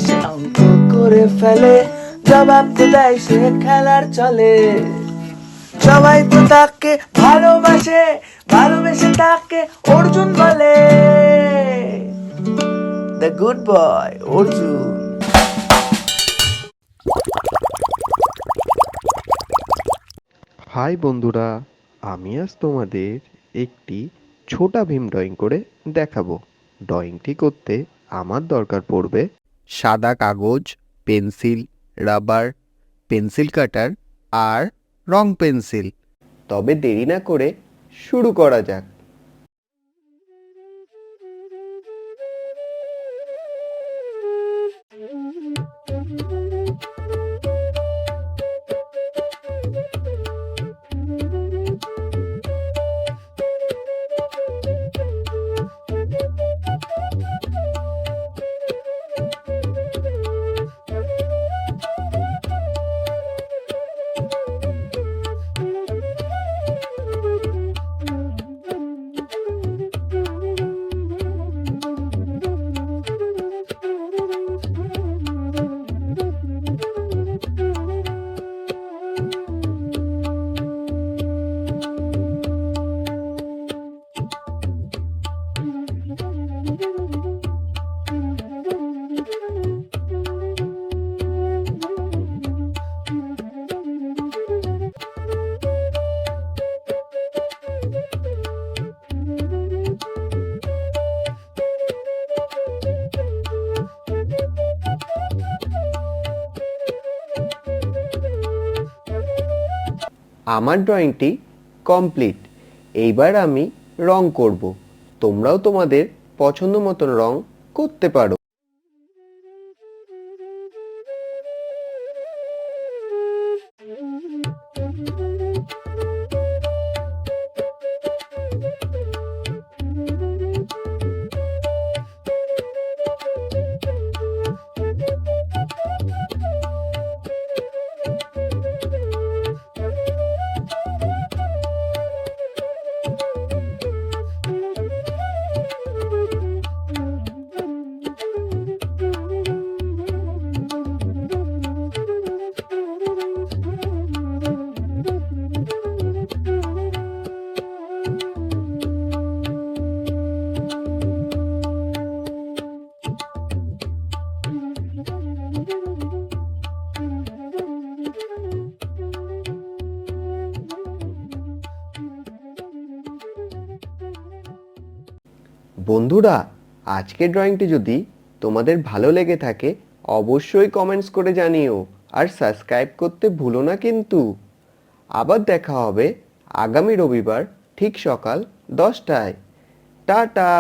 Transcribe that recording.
সে অঙ্ক করে ফেলে, জবাব তো দেয় সে খেলার চলে। সবাই তো তাকে ভালোবাসে, ভালোবেসে তাকে অর্জুন বলে। The good boy Arjun. Hi বন্ধুরা, আমি আজ তোমাদের একটি ছোটা ভীম ড্রয়িং করে দেখাবো। ড্রয়িংটি করতে আমার দরকার পড়বে সাদা কাগজ, পেন্সিল, রাবার, পেন্সিল কাটার আর রং পেন্সিল। তবে দেরি না করে শুরু করা যাক। আমার ড্রয়িংটি কমপ্লিট। এইবার আমি রং করব। তোমরাও তোমাদের পছন্দ মতন রং করতে পারো। বন্ধুরা, আজকের ড্রয়িংটি যদি তোমাদের ভালো লেগে থাকে অবশ্যই কমেন্টস করে জানিও, আর সাবস্ক্রাইব করতে ভুলো না কিন্তু। আবার দেখা হবে আগামী রবিবার ঠিক সকাল 10টায়। টাটা।